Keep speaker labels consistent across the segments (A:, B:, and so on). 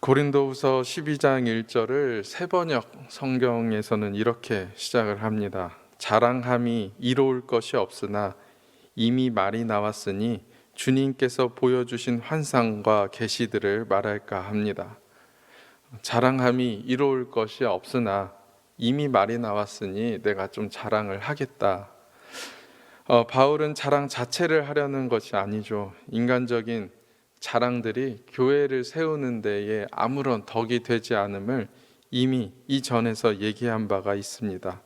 A: 고린도후서 12장 1절을 세번역 성경에서는 이렇게 시작을 합니다. 자랑함이 이로울 것이 없으나 이미 말이 나왔으니 주님께서 보여주신 환상과 계시들을 말할까 합니다. 자랑함이 이로울 것이 없으나 이미 말이 나왔으니 내가 좀 자랑을 하겠다. 바울은 자랑 자체를 하려는 것이 아니죠. 인간적인 자랑들이 교회를 세우는 데에 아무런 덕이 되지 않음을 이미 이전에서 얘기한 바가 있습니다.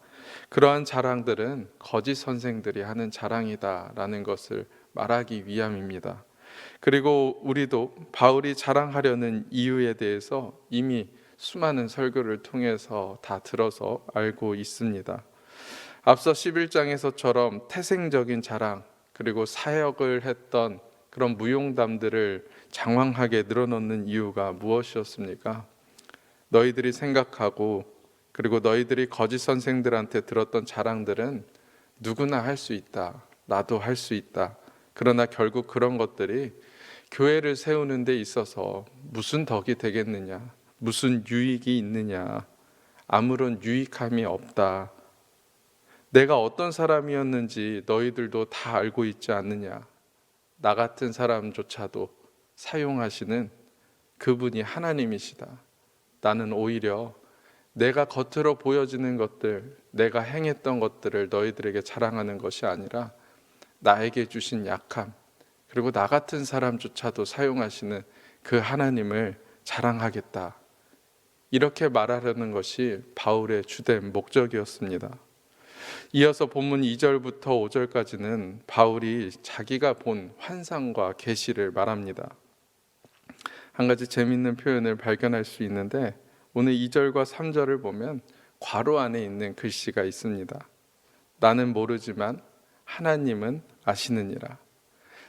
A: 그러한 자랑들은 거짓 선생들이 하는 자랑이다라는 것을 말하기 위함입니다. 그리고 우리도 바울이 자랑하려는 이유에 대해서 이미 수많은 설교를 통해서 다 들어서 알고 있습니다. 앞서 11장에서처럼 태생적인 자랑, 그리고 사역을 했던 그런 무용담들을 장황하게 늘어놓는 이유가 무엇이었습니까? 너희들이 생각하고 그리고 너희들이 거짓 선생들한테 들었던 자랑들은 누구나 할 수 있다. 나도 할 수 있다. 그러나 결국 그런 것들이 교회를 세우는 데 있어서 무슨 덕이 되겠느냐? 무슨 유익이 있느냐? 아무런 유익함이 없다. 내가 어떤 사람이었는지 너희들도 다 알고 있지 않느냐? 나 같은 사람조차도 사용하시는 그분이 하나님이시다. 나는 오히려 내가 겉으로 보여지는 것들, 내가 행했던 것들을 너희들에게 자랑하는 것이 아니라 나에게 주신 약함, 그리고 나 같은 사람조차도 사용하시는 그 하나님을 자랑하겠다. 이렇게 말하려는 것이 바울의 주된 목적이었습니다. 이어서 본문 2절부터 5절까지는 바울이 자기가 본 환상과 계시를 말합니다. 한 가지 재미있는 표현을 발견할 수 있는데 오늘 2절과 3절을 보면 괄호 안에 있는 글씨가 있습니다. 나는 모르지만 하나님은 아시느니라.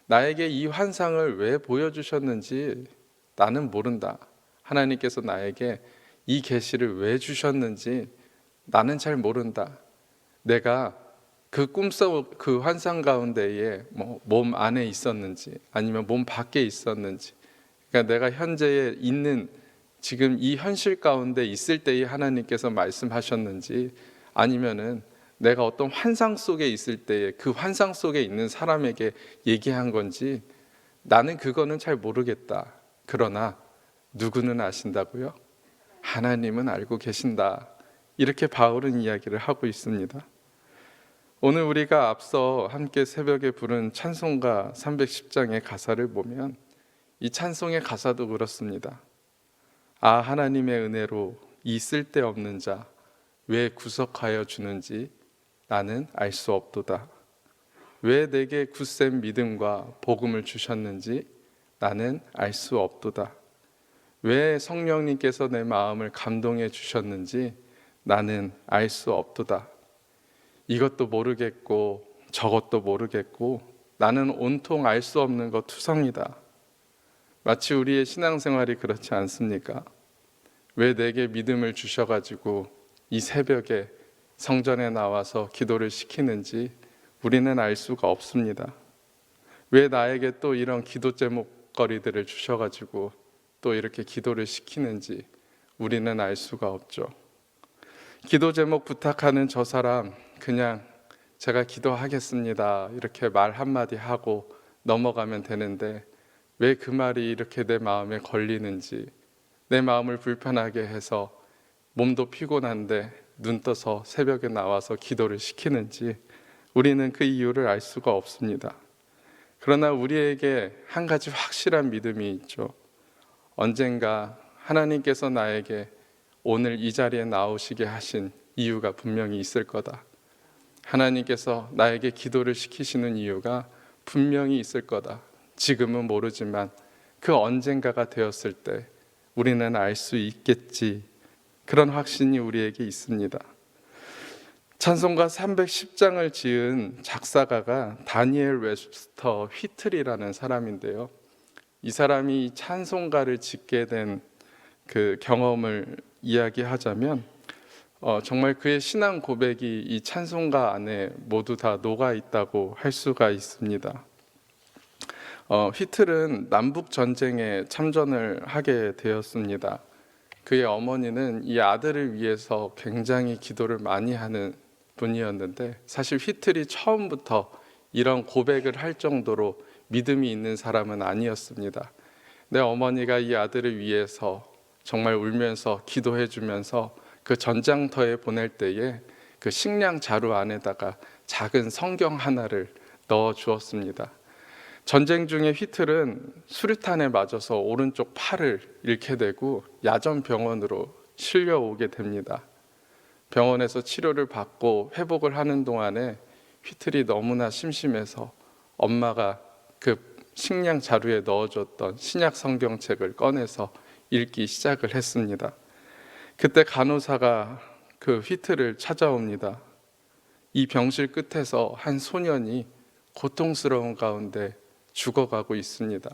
A: 나에게 이 환상을 왜 보여주셨는지 나는 모른다. 하나님께서 나에게 이 계시를 왜 주셨는지 나는 잘 모른다. 내가 그 꿈속 그 환상 가운데에 몸 안에 있었는지 아니면 몸 밖에 있었는지, 그러니까 내가 현재에 있는 지금 이 현실 가운데 있을 때에 하나님께서 말씀하셨는지 아니면은 내가 어떤 환상 속에 있을 때에 그 환상 속에 있는 사람에게 얘기한 건지 나는 그거는 잘 모르겠다. 그러나 누구는 아신다고요? 하나님은 알고 계신다. 이렇게 바울은 이야기를 하고 있습니다. 오늘 우리가 앞서 함께 새벽에 부른 찬송가 310장의 가사를 보면 이 찬송의 가사도 그렇습니다. 아, 하나님의 은혜로 이 쓸데없는 자 왜 구속하여 주는지 나는 알 수 없도다. 왜 내게 굳센 믿음과 복음을 주셨는지 나는 알 수 없도다. 왜 성령님께서 내 마음을 감동해 주셨는지 나는 알 수 없도다. 이것도 모르겠고 저것도 모르겠고 나는 온통 알 수 없는 것 투성이다. 마치 우리의 신앙생활이 그렇지 않습니까? 왜 내게 믿음을 주셔가지고 이 새벽에 성전에 나와서 기도를 시키는지 우리는 알 수가 없습니다. 왜 나에게 또 이런 기도 제목거리들을 주셔가지고 또 이렇게 기도를 시키는지 우리는 알 수가 없죠. 기도 제목 부탁하는 저 사람 그냥 제가 기도하겠습니다 이렇게 말 한마디 하고 넘어가면 되는데 왜 그 말이 이렇게 내 마음에 걸리는지, 내 마음을 불편하게 해서 몸도 피곤한데 눈 떠서 새벽에 나와서 기도를 시키는지 우리는 그 이유를 알 수가 없습니다. 그러나 우리에게 한 가지 확실한 믿음이 있죠. 언젠가 하나님께서 나에게 오늘 이 자리에 나오시게 하신 이유가 분명히 있을 거다. 하나님께서 나에게 기도를 시키시는 이유가 분명히 있을 거다. 지금은 모르지만 그 언젠가가 되었을 때 우리는 알 수 있겠지. 그런 확신이 우리에게 있습니다. 찬송가 310장을 지은 작사가가 다니엘 웹스터 휘틀이라는 사람인데요. 이 사람이 찬송가를 짓게 된 그 경험을 이야기하자면 정말 그의 신앙 고백이 이 찬송가 안에 모두 다 녹아 있다고 할 수가 있습니다. 휘틀은 남북 전쟁에 참전을 하게 되었습니다. 그의 어머니는 이 아들을 위해서 굉장히 기도를 많이 하는 분이었는데, 사실 휘틀이 처음부터 이런 고백을 할 정도로 믿음이 있는 사람은 아니었습니다. 내 어머니가 이 아들을 위해서 정말 울면서 기도해 주면서 그 전장터에 보낼 때에 그 식량 자루 안에다가 작은 성경 하나를 넣어 주었습니다. 전쟁 중에 휘틀은 수류탄에 맞아서 오른쪽 팔을 잃게 되고 야전 병원으로 실려오게 됩니다. 병원에서 치료를 받고 회복을 하는 동안에 휘틀이 너무나 심심해서 엄마가 그 식량 자루에 넣어줬던 신약 성경책을 꺼내서 읽기 시작을 했습니다. 그때 간호사가 그 휘틀을 찾아옵니다. 이 병실 끝에서 한 소년이 고통스러운 가운데 죽어가고 있습니다.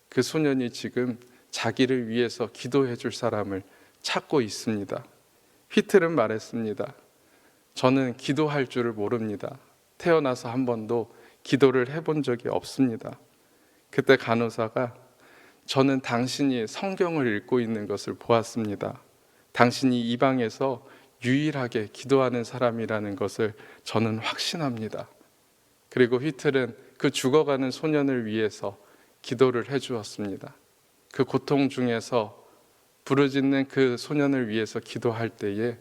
A: 그 소년이 지금 자기를 위해서 기도해 줄 사람을 찾고 있습니다. 휘틀은 말했습니다. 저는 기도할 줄을 모릅니다. 태어나서 한 번도 기도를 해본 적이 없습니다. 그때 간호사가 저는 당신이 성경을 읽고 있는 것을 보았습니다. 당신이 이 방에서 유일하게 기도하는 사람이라는 것을 저는 확신합니다. 그리고 휘틀은 그 죽어가는 소년을 위해서 기도를 해주었습니다. 그 고통 중에서 부르짖는 그 소년을 위해서 기도할 때에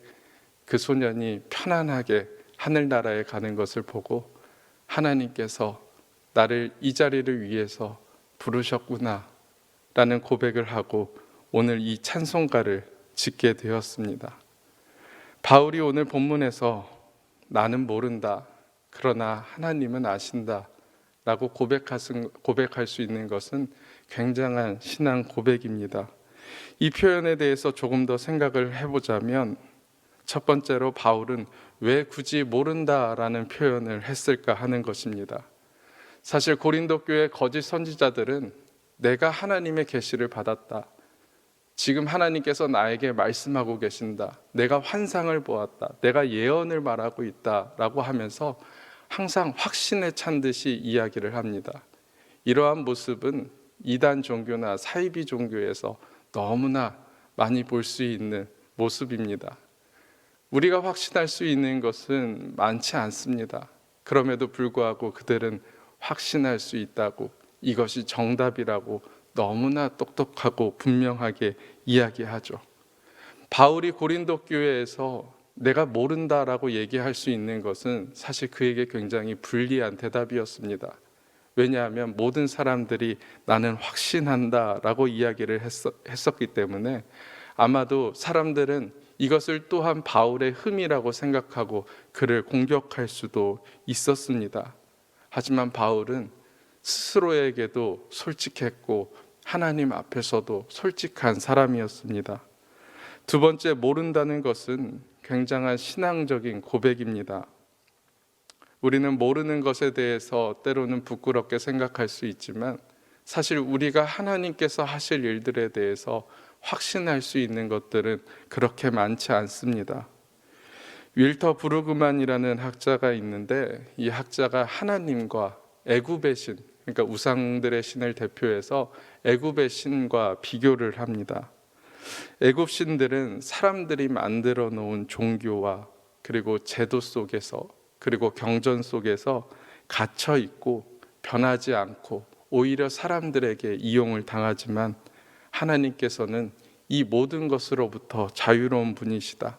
A: 그 소년이 편안하게 하늘나라에 가는 것을 보고 하나님께서 나를 이 자리를 위해서 부르셨구나 라는 고백을 하고 오늘 이 찬송가를 짓게 되었습니다. 바울이 오늘 본문에서 나는 모른다, 그러나 하나님은 아신다 라고 고백할 수 있는 것은 굉장한 신앙 고백입니다. 이 표현에 대해서 조금 더 생각을 해보자면, 첫 번째로 바울은 왜 굳이 모른다라는 표현을 했을까 하는 것입니다. 사실 고린도 교회 거짓 선지자들은 내가 하나님의 계시를 받았다, 지금 하나님께서 나에게 말씀하고 계신다, 내가 환상을 보았다, 내가 예언을 말하고 있다 라고 하면서 항상 확신에 찬 듯이 이야기를 합니다. 이러한 모습은 이단 종교나 사이비 종교에서 너무나 많이 볼 수 있는 모습입니다. 우리가 확신할 수 있는 것은 많지 않습니다. 그럼에도 불구하고 그들은 확신할 수 있다고, 이것이 정답이라고 너무나 똑똑하고 분명하게 이야기하죠. 바울이 고린도 교회에서 내가 모른다라고 얘기할 수 있는 것은 사실 그에게 굉장히 불리한 대답이었습니다. 왜냐하면 모든 사람들이 나는 확신한다라고 이야기를 했었기 때문에 아마도 사람들은 이것을 또한 바울의 흠이라고 생각하고 그를 공격할 수도 있었습니다. 하지만 바울은 스스로에게도 솔직했고 하나님 앞에서도 솔직한 사람이었습니다. 두 번째, 모른다는 것은 굉장한 신앙적인 고백입니다. 우리는 모르는 것에 대해서 때로는 부끄럽게 생각할 수 있지만 사실 우리가 하나님께서 하실 일들에 대해서 확신할 수 있는 것들은 그렇게 많지 않습니다. 윌터 브루그만이라는 학자가 있는데, 이 학자가 하나님과 애굽의 신, 그러니까 우상들의 신을 대표해서 애굽의 신과 비교를 합니다. 애굽 신들은 사람들이 만들어 놓은 종교와 그리고 제도 속에서, 그리고 경전 속에서 갇혀 있고 변하지 않고 오히려 사람들에게 이용을 당하지만, 하나님께서는 이 모든 것으로부터 자유로운 분이시다.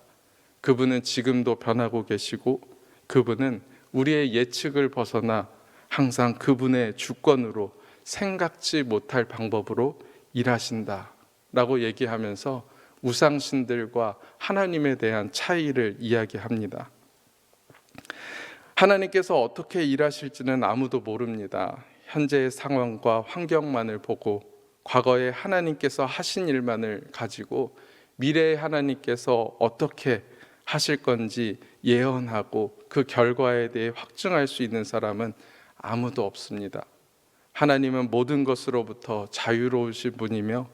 A: 그분은 지금도 변하고 계시고 그분은 우리의 예측을 벗어나 항상 그분의 주권으로 생각지 못할 방법으로 일하신다 라고 얘기하면서 우상신들과 하나님에 대한 차이를 이야기합니다. 하나님께서 어떻게 일하실지는 아무도 모릅니다. 현재의 상황과 환경만을 보고 과거에 하나님께서 하신 일만을 가지고 미래에 하나님께서 어떻게 하실 건지 예언하고 그 결과에 대해 확증할 수 있는 사람은 아무도 없습니다. 하나님은 모든 것으로부터 자유로우신 분이며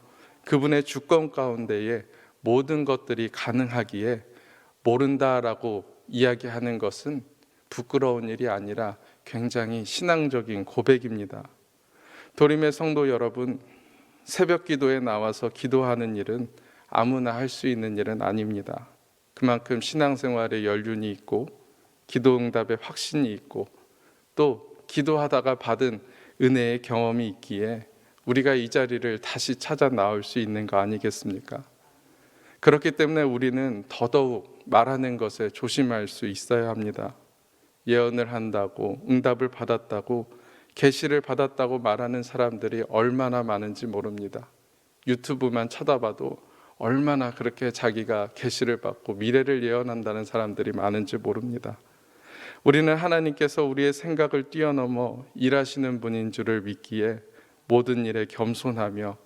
A: 그분의 주권 가운데에 모든 것들이 가능하기에 모른다라고 이야기하는 것은 부끄러운 일이 아니라 굉장히 신앙적인 고백입니다. 도림의 성도 여러분, 새벽 기도에 나와서 기도하는 일은 아무나 할 수 있는 일은 아닙니다. 그만큼 신앙생활에 연륜이 있고 기도 응답에 확신이 있고 또 기도하다가 받은 은혜의 경험이 있기에 우리가 이 자리를 다시 찾아 나올 수 있는 거 아니겠습니까? 그렇기 때문에 우리는 더더욱 말하는 것에 조심할 수 있어야 합니다. 예언을 한다고, 응답을 받았다고, 계시를 받았다고 말하는 사람들이 얼마나 많은지 모릅니다. 유튜브만 쳐다봐도 얼마나 그렇게 자기가 계시를 받고 미래를 예언한다는 사람들이 많은지 모릅니다. 우리는 하나님께서 우리의 생각을 뛰어넘어 일하시는 분인 줄을 믿기에 모든 일에 겸손하며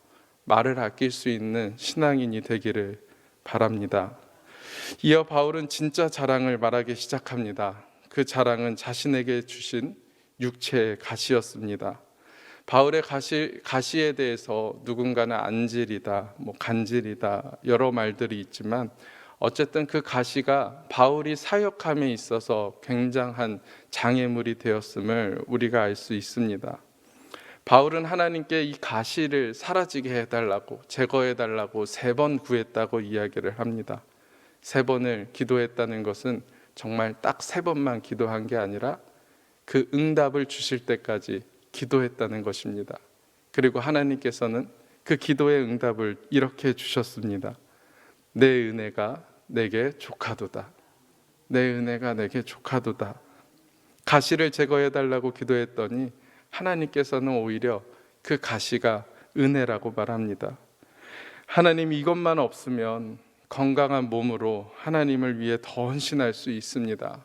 A: 말을 아낄 수 있는 신앙인이 되기를 바랍니다. 이어 바울은 진짜 자랑을 말하기 시작합니다. 그 자랑은 자신에게 주신 육체의 가시였습니다. 바울의 가시에 대해서 누군가는 안질이다, 간질이다 여러 말들이 있지만 어쨌든 그 가시가 바울이 사역함에 있어서 굉장한 장애물이 되었음을 우리가 알 수 있습니다. 바울은 하나님께 이 가시를 사라지게 해달라고, 제거해달라고 3번 구했다고 이야기를 합니다. 3번을 기도했다는 것은 정말 딱 3번만 기도한 게 아니라 그 응답을 주실 때까지 기도했다는 것입니다. 그리고 하나님께서는 그 기도의 응답을 이렇게 주셨습니다. 내 은혜가 내게 족하도다. 내 은혜가 내게 족하도다. 가시를 제거해달라고 기도했더니 하나님께서는 오히려 그 가시가 은혜라고 말합니다. 하나님, 이것만 없으면 건강한 몸으로 하나님을 위해 더 헌신할 수 있습니다.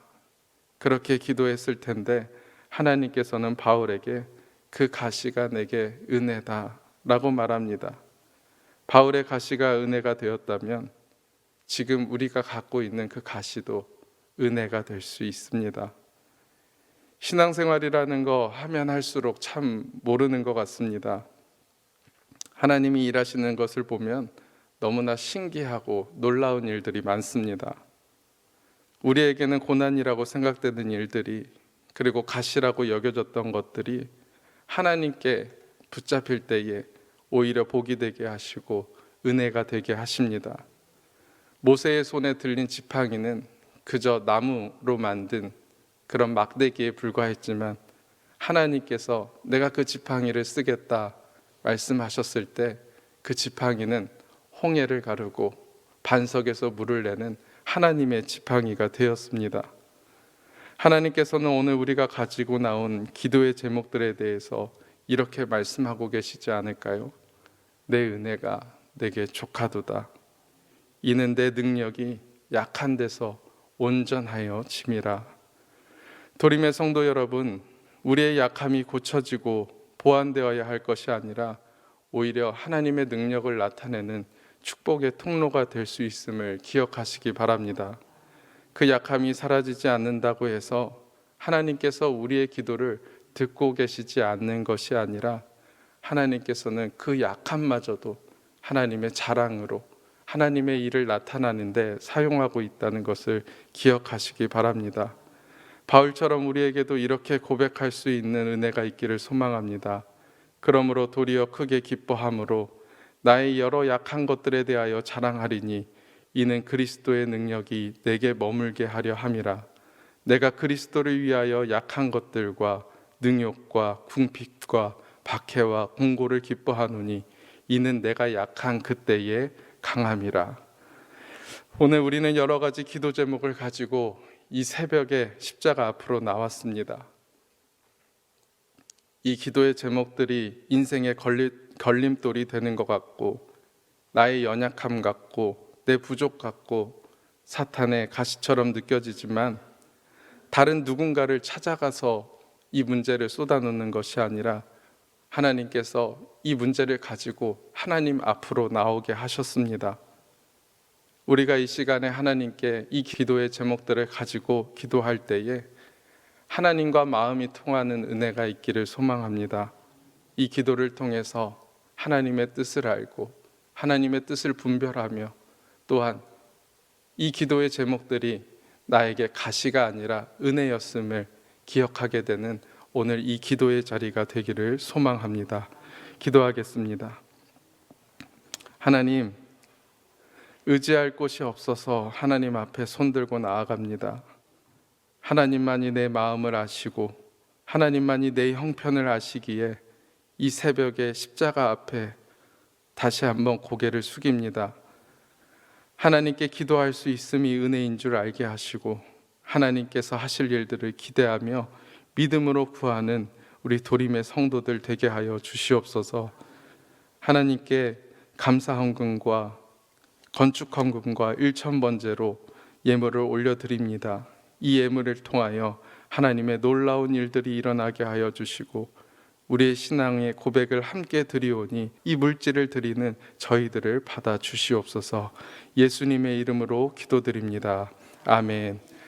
A: 그렇게 기도했을 텐데 하나님께서는 바울에게 그 가시가 내게 은혜다 라고 말합니다. 바울의 가시가 은혜가 되었다면 지금 우리가 갖고 있는 그 가시도 은혜가 될 수 있습니다. 신앙생활이라는 거 하면 할수록 참 모르는 것 같습니다. 하나님이 일하시는 것을 보면 너무나 신기하고 놀라운 일들이 많습니다. 우리에게는 고난이라고 생각되는 일들이, 그리고 가시라고 여겨졌던 것들이 하나님께 붙잡힐 때에 오히려 복이 되게 하시고 은혜가 되게 하십니다. 모세의 손에 들린 지팡이는 그저 나무로 만든 그런 막대기에 불과했지만 하나님께서 내가 그 지팡이를 쓰겠다 말씀하셨을 때 그 지팡이는 홍해를 가르고 반석에서 물을 내는 하나님의 지팡이가 되었습니다. 하나님께서는 오늘 우리가 가지고 나온 기도의 제목들에 대해서 이렇게 말씀하고 계시지 않을까요? 내 은혜가 내게 족하도다. 이는 내 능력이 약한 데서 온전하여 짐이라. 도림의 성도 여러분, 우리의 약함이 고쳐지고 보완되어야 할 것이 아니라 오히려 하나님의 능력을 나타내는 축복의 통로가 될 수 있음을 기억하시기 바랍니다. 그 약함이 사라지지 않는다고 해서 하나님께서 우리의 기도를 듣고 계시지 않는 것이 아니라 하나님께서는 그 약함마저도 하나님의 자랑으로 하나님의 일을 나타나는데 사용하고 있다는 것을 기억하시기 바랍니다. 바울처럼 우리에게도 이렇게 고백할 수 있는 은혜가 있기를 소망합니다. 그러므로 도리어 크게 기뻐함으로 나의 여러 약한 것들에 대하여 자랑하리니 이는 그리스도의 능력이 내게 머물게 하려 함이라. 내가 그리스도를 위하여 약한 것들과 능욕과 궁핍과 박해와 공고를 기뻐하노니 이는 내가 약한 그때에 강함이라. 오늘 우리는 여러 가지 기도 제목을 가지고 이 새벽에 십자가 앞으로 나왔습니다. 이 기도의 제목들이 인생의 걸림돌이 되는 것 같고 나의 연약함 같고 내 부족 같고 사탄의 가시처럼 느껴지지만 다른 누군가를 찾아가서 이 문제를 쏟아놓는 것이 아니라 하나님께서 이 문제를 가지고 하나님 앞으로 나오게 하셨습니다. 우리가 이 시간에 하나님께 이 기도의 제목들을 가지고 기도할 때에 하나님과 마음이 통하는 은혜가 있기를 소망합니다. 이 기도를 통해서 하나님의 뜻을 알고 하나님의 뜻을 분별하며 또한 이 기도의 제목들이 나에게 가시가 아니라 은혜였음을 기억하게 되는 오늘 이 기도의 자리가 되기를 소망합니다. 기도하겠습니다. 하나님, 의지할 곳이 없어서 하나님 앞에 손들고 나아갑니다. 하나님만이 내 마음을 아시고 하나님만이 내 형편을 아시기에 이 새벽에 십자가 앞에 다시 한번 고개를 숙입니다. 하나님께 기도할 수 있음이 은혜인 줄 알게 하시고 하나님께서 하실 일들을 기대하며 믿음으로 구하는 우리 도림의 성도들 되게 하여 주시옵소서. 하나님께 감사 헌금과 건축 헌금과 일천번제로 예물을 올려드립니다. 이 예물을 통하여 하나님의 놀라운 일들이 일어나게 하여 주시고 우리의 신앙의 고백을 함께 드리오니 이 물질을 드리는 저희들을 받아 주시옵소서. 예수님의 이름으로 기도드립니다. 아멘.